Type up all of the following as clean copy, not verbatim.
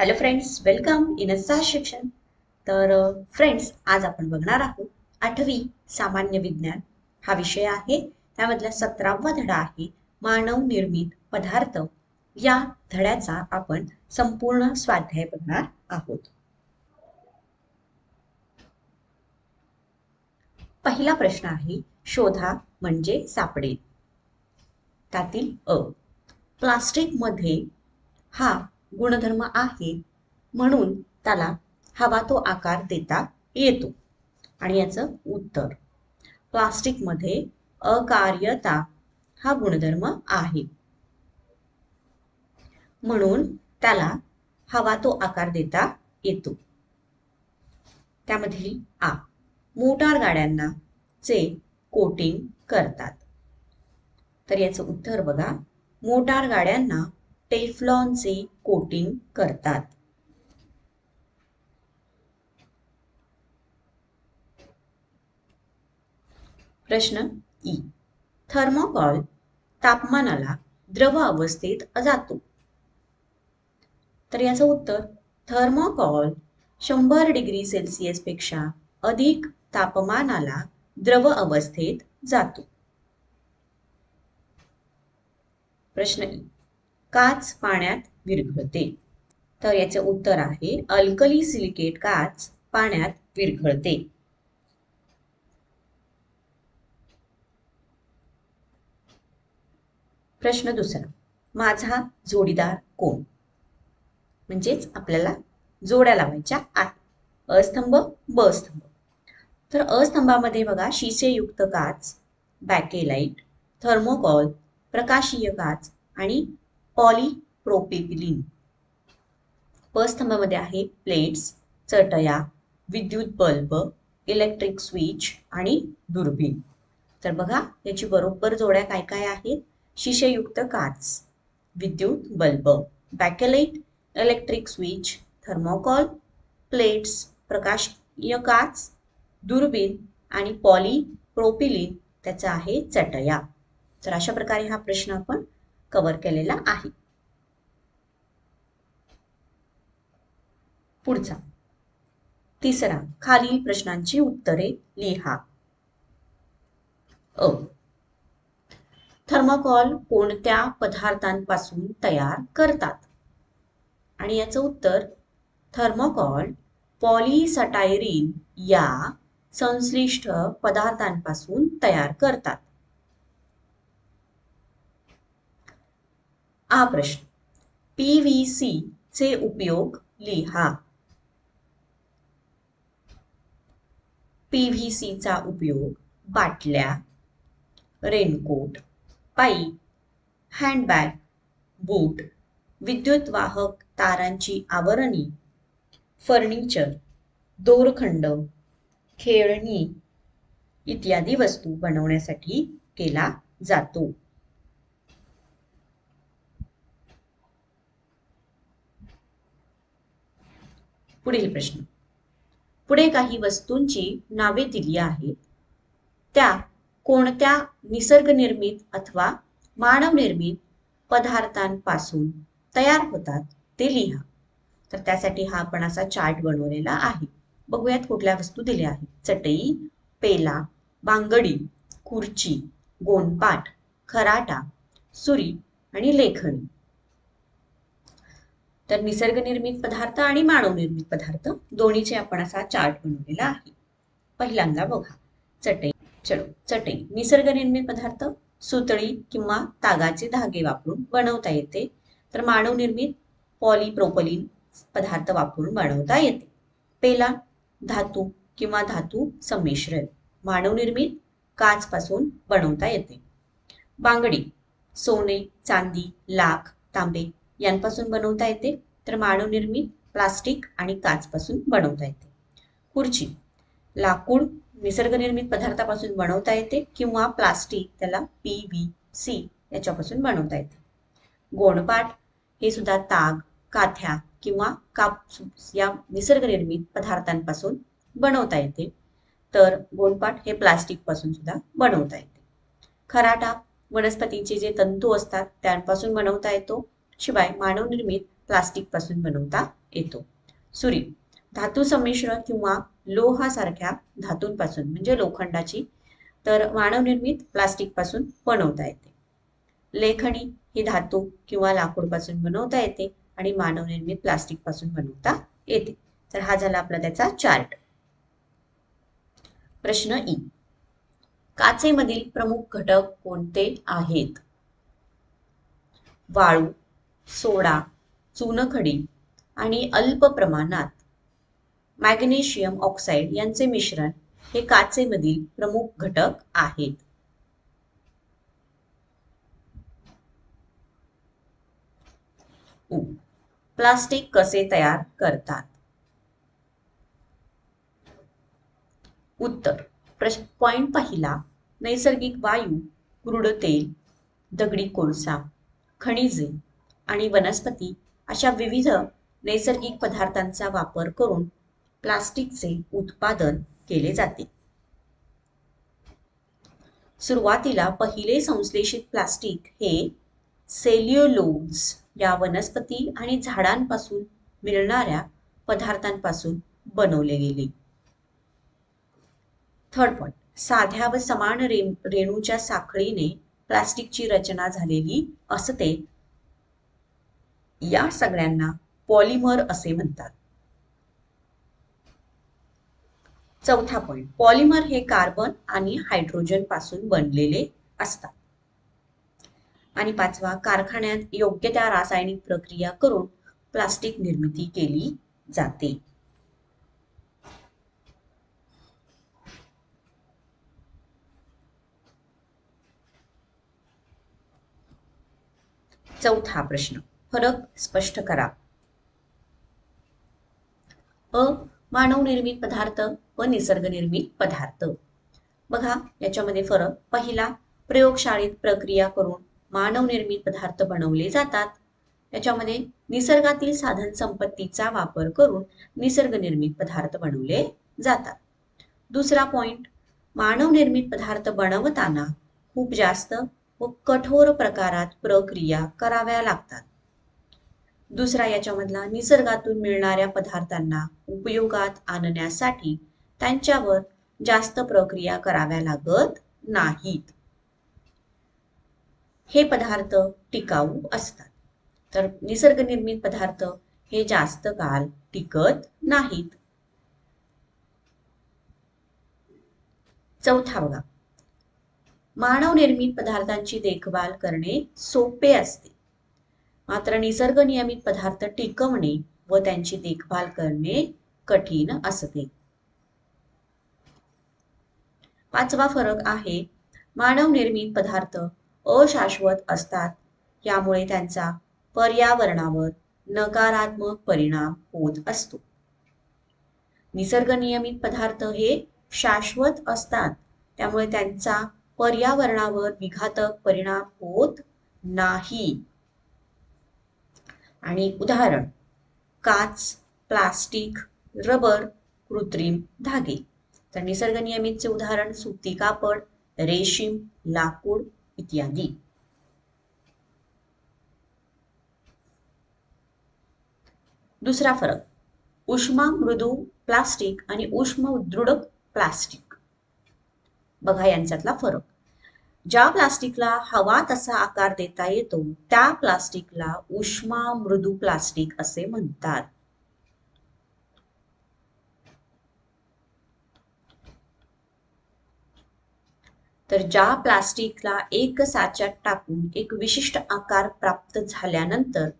Hello friends, welcome in शिक्षण. तर friends, आज आपण बघणार आहोत 8वी सामान्य विज्ञान हा विषय आहे. त्यामधला 17वा धडा आहे मानव निर्मित पदार्थ. या धड्याचा आपण संपूर्ण स्वाध्याय बघणार आहोत. पहिला प्रश्न आहे, शोधा म्हणजे सापडेल. त्यातील अ, प्लास्टिक मध्ये हा गुणधर्म आहे म्हणून त्याला हवा तो आकार देता येतो. आणि याचं उत्तर, प्लास्टिकमध्ये अकार्यता हा गुणधर्म आहे म्हणून त्याला हवा तो आकार देता येतो. त्यामधील आ, मोटार गाड्यांना चे कोटिंग करतात. तर याचं उत्तर बघा, मोटार गाड्यांना टेफ्लॉनचे कोटिंग करतात. प्रश्न ई, थर्मोकॉल तापमानाला द्रव अवस्थेत जातो. तर याचं उत्तर, थर्मोकॉल 100 डिग्री सेल्सिअस पेक्षा अधिक तापमानाला द्रव अवस्थेत जातो. प्रश्न ई, काच पाण्यात विरघळते. तर याचे उत्तर आहे, अल्कली सिलिकेट काच पाण्यात विरघळते. प्रश्न दुसरा, माझा जोडीदार कोण? म्हणजेच आपल्याला जोड्या लावायच्या आहेत. अस्तंभ, ब स्तंभ. तर अस्तंभामध्ये बघा, शिसेयुक्त काच, बॅकेलाइट, थर्मोकॉल, प्रकाशीय काच आणि पॉलीप्रोपिलिन. प स्तंभामध्ये आहे प्लेट्स, चटया, विद्युत बल्ब, इलेक्ट्रिक स्विच आणि दुर्बीण. तर बघा, याची बरोबर जोड्या काय काय आहेत? शिसेयुक्त काच, विद्युत bulb, bakelite, electric switch, thermocol, plates, प्रकाशीय काच, दुर्बीण आणि पॉलीप्रोपिलिन त्याचा आहे चटया. तर अशा प्रकारे हा प्रश्न आपण कव्हर केलेला आहे. पुढचा तिसरा, खालील प्रश्नांची उत्तरे लिहा. अ, थर्मोकॉल कोणत्या पदार्थांपासून तयार करतात? आणि याचं उत्तर, थर्मोकॉल पॉलीसटायरीन या संश्लिष्ट पदार्थांपासून तयार करतात. हा प्रश्न, पीव्हीसी चे उपयोग लिहा. पीव्हीसी चा उपयोग बाटल्या, रेनकोट, पाईप, हँडबॅग, बूट, विद्युत वाहक तारांची आवरणी, फर्निचर, दोरखंड, खेळणी इत्यादी वस्तू बनवण्यासाठी केला जातो. पुढील प्रश्न, पुढे काही वस्तूंची नावे दिली आहेत. त्या कोणत्या निसर्गनिर्मित अथवा मानवनिर्मित पदार्थांपासून तयार होतात ते लिहा. तर त्यासाठी हा आपण असा चार्ट बनवलेला आहे. बघूयात कुठल्या वस्तू दिल्या आहेत. चटई, पेला, बांगडी, खुर्ची, गोणपाट, खराटा, सुरी आणि लेखणी. तर निसर्गनिर्मित पदार्थ आणि मानवनिर्मित पदार्थ दोन्हीचे आपण असा चार्ट बनवलेला आहे. पहिल्यांदा बघा, चटई. चटई निसर्गनिर्मित पदार्थ, सुतळी किंवा तागाचे धागे वापरून बनवता येते. तर मानवनिर्मित पॉलीप्रोपिलिन पदार्थ वापरून बनवता येते. पेला धातू किंवा धातू संमिश्रण, मानवनिर्मित काच पासून बनवता येते. बांगडी सोने, चांदी, लाख, तांबे यांपासून बनवता येते. तर मानवनिर्मित प्लास्टिक आणि काच पासून बनवता येते. खुर्ची लाकूड निसर्गनिर्मित पदार्थापासून बनवता येते किंवा प्लास्टिक, त्याला पीव्हीसी याच्यापासून बनवता येते. गोणपाट हे सुद्धा ताग, काथ्या किंवा कापूस या निसर्गनिर्मित पदार्थांपासून बनवता येते. तर गोणपाट हे प्लास्टिक पासून सुद्धा बनवता येते. खराटा वनस्पतीचे जे तंतू असतात त्यांपासून बनवता येतो. शिवाय मानवनिर्मित प्लास्टिक पासून बनवता येतो. सुरी धातू संमिश्र किंवा लोहासारख्या धातूंपासून म्हणजे लोखंडाची तर मानवनिर्मित प्लास्टिक पासून बनवता येते. लेखणी ही धातू किंवा लाकूड पासून बनवता येते आणि मानवनिर्मित प्लास्टिक पासून बनवता येते. तर हा झाला आपला त्याचा चार्ट. प्रश्न ई. काचेमधील प्रमुख घटक कोणते आहेत? वाळू, सोडा, चुनखडी आणि अल्प प्रमाणात मॅग्नेशियम ऑक्साईड यांचे मिश्रण हे काचेमधील प्रमुख घटक आहेत. प्लास्टिक कसे तयार करतात? उत्तर पॉइंट पहिला, नैसर्गिक वायू, क्रूड तेल, दगडी कोळसा, खनिजे आणि वनस्पती अशा विविध नैसर्गिक पदार्थांचा वापर करून प्लास्टिकचे उत्पादन केले जाते. सुरुवातीला पहिले संश्लेषित प्लास्टिक हे सेल्युलोज या वनस्पती आणि झाडांपासून मिळणाऱ्या पदार्थांपासून बनवले गेले. थर्ड पॉइंट, साध्या व समान रेणूच्या साखळीने प्लास्टिकची रचना झालेली असते. या सगळ्यांना पॉलिमर असे म्हणतात. चौथा पॉइंट, पॉलिमर हे कार्बन आणि हायड्रोजन पासून बनलेले असतात. आणि पाचवा, कारखान्यात योग्य त्या रासायनिक प्रक्रिया करून प्लास्टिक निर्मिती केली जाते. चौथा प्रश्न, फरक स्पष्ट करा. अ, मानवनिर्मित पदार्थ व निसर्गनिर्मित पदार्थ. बघा याच्यामध्ये फरक. पहिला, प्रयोगशाळेत प्रक्रिया करून मानवनिर्मित पदार्थ बनवले जातात. याच्यामध्ये निसर्गातील साधन संपत्तीचा वापर करून निसर्गनिर्मित पदार्थ बनवले जातात. दुसरा पॉइंट, मानवनिर्मित पदार्थ बनवताना खूप जास्त व कठोर प्रकारात प्रक्रिया कराव्या लागतात. दुसरा याच्यामधला, निसर्गातून मिळणाऱ्या पदार्थांना उपयोगात आणण्यासाठी त्यांच्यावर जास्त प्रक्रिया कराव्या लागत नाहीत. हे पदार्थ टिकाऊ असतात. तर निसर्गनिर्मित पदार्थ हे जास्त काळ टिकत नाहीत. चौथा बघा, मानवनिर्मित पदार्थांची देखभाल करणे सोपे असते, मात्र निसर्गनियमित पदार्थ टिकवणे व त्यांची देखभाल करणे कठीण असते. पाचवा फरक आहे, मानवनिर्मित पदार्थ अशाश्वत असतात, यामुळे त्यांचा पर्यावरणावर नकारात्मक परिणाम होत असतो. निसर्गनियमित पदार्थ हे शाश्वत असतात, त्यामुळे त्यांचा पर्यावरणावर विघातक परिणाम होत नाही. आणि उदाहरण, काच, प्लास्टिक, रबर, कृत्रिम धागे. तर निसर्गनियमितचे उदाहरण सुती कापड, रेशीम, लाकूड इत्यादी. दुसरा फरक, उष्मा मृदू प्लास्टिक आणि उष्म दृढ प्लास्टिक. बघा यांच्यातला फरक. ज्या प्लास्टिकला हवा तसा आकार देता येतो त्या प्लास्टिकला उष्मा मृदू प्लास्टिक असे म्हणतात. तर ज्या प्लास्टिकला एक साच्यात टाकून एक विशिष्ट आकार प्राप्त झाल्यानंतर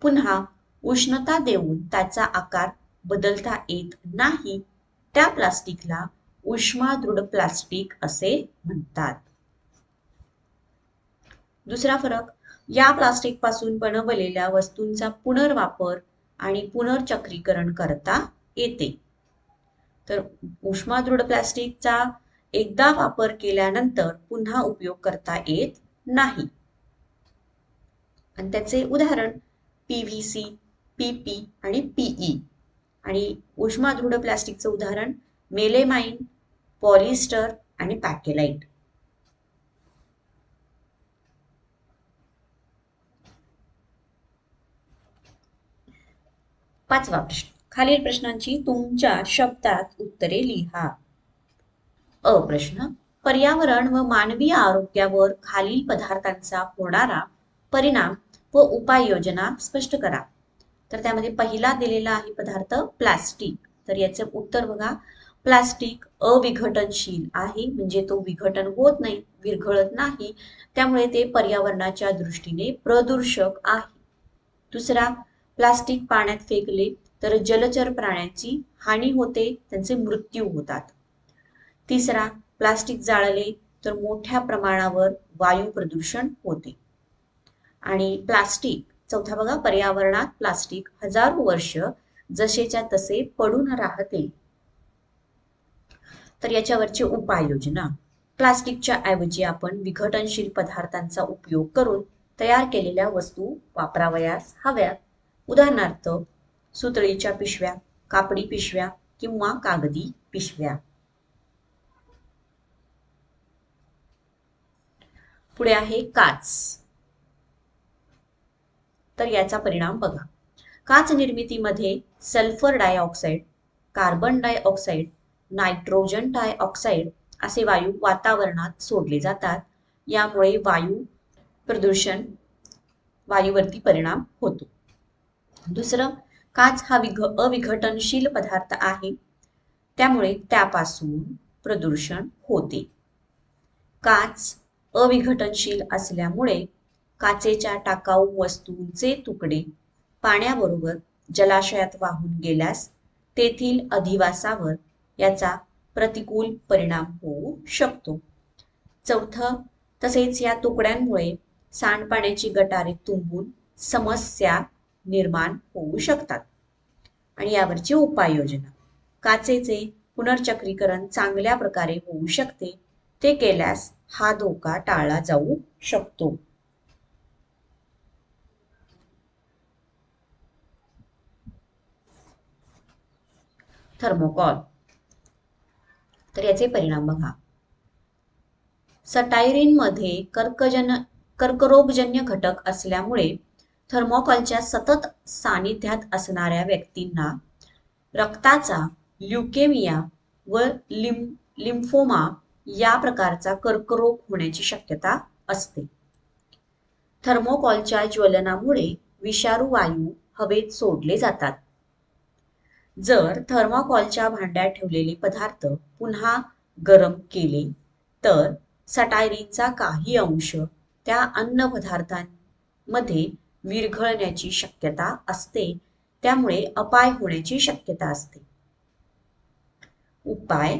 पुन्हा उष्णता देऊन त्याचा आकार बदलता येत नाही, त्या प्लास्टिकला उष्मादृढ प्लास्टिक असे म्हणतात. दुसरा फरक, या प्लास्टिक पासून बनवलेल्या वस्तूंचा पुनर्वापर आणि पुनर्चक्रीकरण करता येते. तर उष्मादृढ प्लास्टिकचा एकदा वापर केल्यानंतर पुन्हा उपयोग करता येत नाही. आणि त्याचे उदाहरण PVC, PP आणि PE. आणि उष्मादृढ प्लास्टिकचं उदाहरण मेलेमाइन, पॉलिस्टर आणि पॅकेलाइट. 5वा प्रश्न, खालील प्रश्नांची तुमच्या शब्दात उत्तरे लिहा. अ प्रश्न, पर्यावरण व मानवी आरोग्यावर खालील पदार्थांचा होणारा परिणाम व उपाययोजना स्पष्ट करा. तर त्यामध्ये पहिला दिलेला आहे पदार्थ प्लास्टिक. तर याचं उत्तर बघा, प्लास्टिक अविघटनशील आहे, म्हणजे तो विघटन होत नाही, विरघळत नाही, त्यामुळे ते पर्यावरणाच्या दृष्टीने प्रदूषक आहे. दुसरा, प्लास्टिक पाण्यात फेकले तर जलचर प्राण्यांची हानी होते, त्यांचे मृत्यू होतात. तिसरा, प्लास्टिक जाळले तर मोठ्या प्रमाणावर वायू प्रदूषण होते. आणि प्लास्टिक, चौथा बघा, पर्यावरणात प्लास्टिक हजारो वर्ष जसेच्या तसे पडून राहते. तर याच्यावरची उपाययोजना, प्लास्टिकच्या ऐवजी आपण विघटनशील पदार्थांचा उपयोग करून तयार केलेल्या वस्तू वापरावयास हव्यात. उदाहरणार्थ सुतळीच्या पिशव्या, कापडी पिशव्या किंवा कागदी पिशव्या. पुढे आहे काच. तर याचा परिणाम बघा, काच निर्मितीमध्ये sulphur dioxide, carbon dioxide, nitrogen dioxide असे वायू वातावरणात सोडले जातात. यामुळे वायू प्रदूषण, वायूवरती परिणाम होतो. दुसरं, काच हा अविघटनशील पदार्थ आहे, त्यामुळे त्यापासून प्रदूषण होते. काच अविघटनशील असल्यामुळे काचेच्या टाकाऊ वस्तूंचे तुकडे पाण्याबरोबर जलाशयात वाहून गेल्यास तेथील अधिवासावर याचा प्रतिकूल परिणाम होऊ शकतो. चौथं, तसेच या तुकड्यांमुळे सांडपाण्याची गटारे तुंबून समस्या निर्माण होऊ शकतात. आणि यावरची उपाययोजना, काचेचे पुनर्चक्रीकरण चांगल्या प्रकारे होऊ शकते, ते केल्यास हा धोका टाळला जाऊ शकतो. थर्मोकॉल. तर याचे परिणाम बघा, स्टायरीनमध्ये कर्करोगजन्य घटक असल्यामुळे थर्मोकॉलच्या सतत सानिध्यात असणाऱ्या व्यक्तींना रक्ताचा ल्युकेमिया व लिम्फोमा या प्रकारचा कर्करोग होण्याची शक्यता असते. थर्मोकॉलच्या ज्वलनामुळे विषारू वायू हवेत सोडले जातात. जर थर्मोकॉलच्या भांड्यात ठेवलेले पदार्थ पुन्हा गरम केले तर स्टायरीनचा काही अंश त्या अन्न पदार्थांमध्ये विरघळण्याची शक्यता असते, त्यामुळे अपाय होण्याची शक्यता असते. उपाय,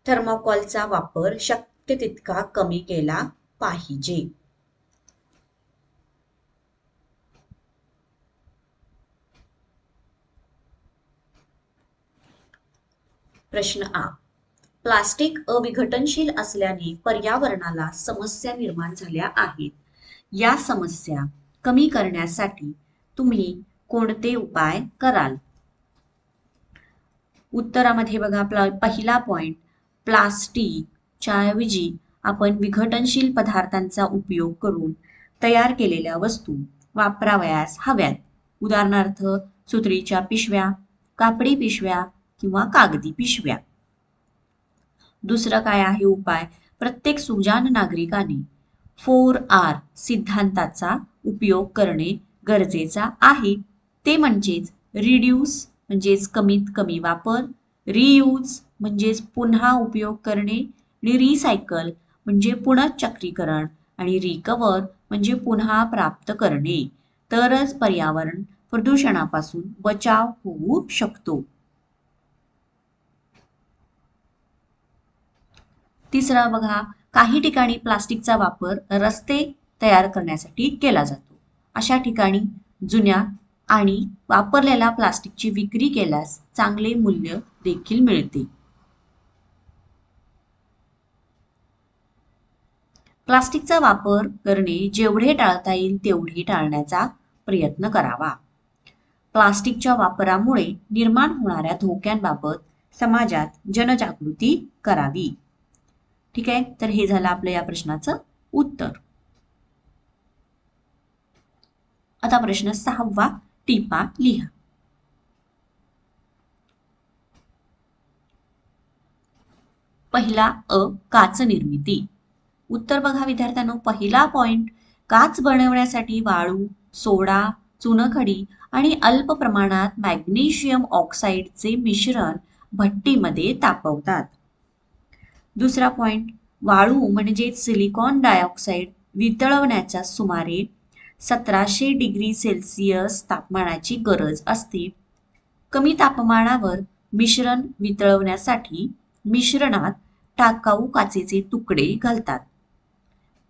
थर्मोकॉलचा वापर शक्य तितका कमी केला पाहिजे. प्रश्न आ, प्लास्टिक अविघटनशील असल्याने पर्यावरणाला समस्या निर्माण झाल्या आहेत. या समस्या कमी करण्यासाठी तुम्ही कोणते उपाय कराल? उत्तरामध्ये बघा, पहिला पॉइंट, प्लास्टिकच्या ऐवजी आपण विघटनशील पदार्थांचा उपयोग करून तयार केलेल्या वस्तू वापरावयास हव्यात. उदाहरणार्थ सुतळीच्या पिशव्या, कापडी पिशव्या किंवा कागदी पिशव्या. दुसरं काय आहे उपाय, प्रत्येक सुजाण नागरिकाने 4R सिद्धांताचा उपयोग करणे गरजेचा आहे. ते म्हणजेच रिड्यूस म्हणजेच कमीत कमी वापर, रियूज म्हणजेच पुन्हा उपयोग करणे, आणि रिसायकल म्हणजे पुनर्चक्रीकरण, आणि रिकव्हर म्हणजे पुन्हा प्राप्त करणे. तरच पर्यावरण प्रदूषणापासून बचाव होऊ शकतो. तिसरा बघा, काही ठिकाणी प्लास्टिकचा वापर रस्ते तयार करण्यासाठी केला जातो. अशा ठिकाणी जुन्या आणि वापरलेल्या प्लास्टिकची विक्री केल्यास चांगले मूल्य देखील मिळते. प्लास्टिकचा वापर करणे जेवढे टाळता येईल तेवढे टाळण्याचा प्रयत्न करावा. प्लास्टिकच्या वापरामुळे निर्माण होणाऱ्या धोक्यांबाबत समाजात जनजागृती करावी. ठीक आहे, तर हे झालं आपलं या प्रश्नाचं उत्तर. आता प्रश्न 6वा टिपा लिहा. पहिला अ काच निर्मिती. उत्तर बघा विद्यार्थ्यांनो, पहिला पॉइंट, काच बनवण्यासाठी वाळू, सोडा, चुनखडी आणि अल्प प्रमाणात मॅग्नेशियम ऑक्साईडचे मिश्रण भट्टीमध्ये तापवतात. दुसरा पॉइंट, वाळू म्हणजे सिलिकॉन डायऑक्साईड वितळवण्याच्या सुमारे 1700 डिग्री सेल्सिअस तापमानाची गरज असते. कमी तापमानावर मिश्रण वितळवण्यासाठी मिश्रणात टाकाऊ काचेचे तुकडे घालतात.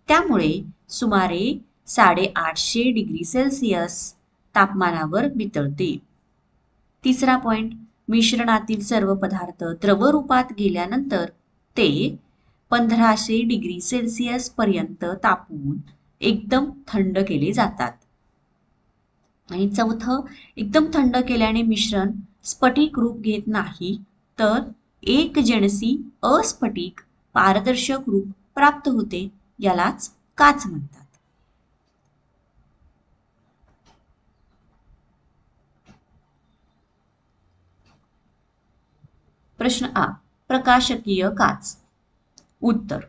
त्यामुळे सुमारे 850 डिग्री सेल्सिअस तापमानावर वितळते. तिसरा पॉइंट, मिश्रणातील सर्व पदार्थ द्रव रूपात गेल्यानंतर ते 1500 डिग्री सेल्सिअस पर्यंत तापवून एकदम थंड केले जातात. आणि चौथं, एकदम थंड केल्याने मिश्रण स्फटिक रूप घेत नाही, तर एकजिनसी अस्फटिक पारदर्शक रूप प्राप्त होते, यालाच काच म्हणतात. प्रश्न आ, प्रकाशकीय काच. उत्तर,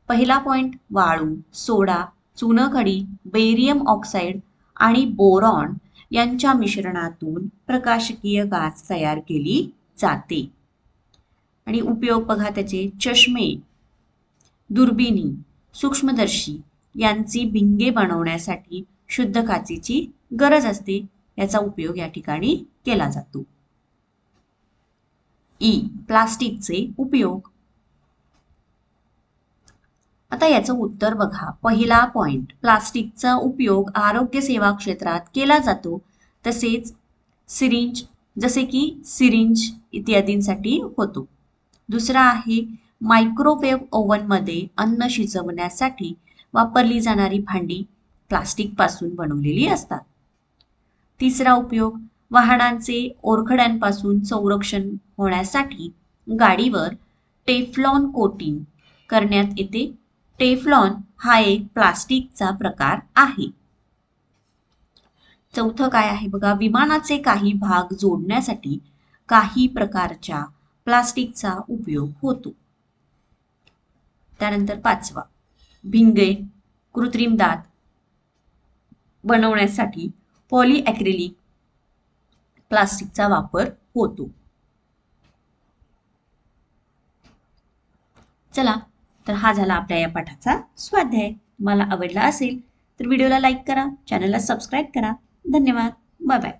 पहिला पॉइंट, वाळू, सोडा, चुनखडी, बेरियम ऑक्साईड आणि बोरॉन यांच्या मिश्रणातून प्रकाशकीय काच तयार केली जाते. आणि उपयोग बघा त्याचे, चष्मे, दुर्बिणी, सूक्ष्मदर्शी यांची भिंगे बनवण्यासाठी शुद्ध काचेची गरज असते. याचा उपयोग या ठिकाणी केला जातो. ई, प्लास्टिकचे उपयोग. आता याचं उत्तर बघा, पहिला पॉइंट, प्लास्टिकचा उपयोग आरोग्य सेवा क्षेत्रात केला जातो, तसेच सिरिंज, जसे की सिरिंज इत्यादींसाठी होतो. दुसरा आहे, मायक्रोवेव्ह ओव्हनमध्ये अन्न शिजवण्यासाठी वापरली जाणारी भांडी प्लास्टिक पासून बनवलेली असतात. तिसरा उपयोग, वाहनांचे ओरखड्यांपासून संरक्षण होण्यासाठी गाडीवर टेफ्लॉन कोटिंग करण्यात येते. टेफ्लॉन हा एक प्लास्टिकचा प्रकार आहे. चौथं काय आहे बघा, विमानाचे काही भाग जोडण्यासाठी काही प्रकारच्या प्लास्टिकचा उपयोग होतो. त्यानंतर पाचवा, भिंगे, कृत्रिम दात बनवण्यासाठी पॉलीॲक्रिलिक प्लास्टिकचा वापर होतो. चला, तर हा झाला आपल्या या पाठाचा स्वाध्याय. तुम्हाला आवडला असेल तर व्हिडिओला लाईक करा, चॅनलला सबस्क्राईब करा. धन्यवाद. Bye bye.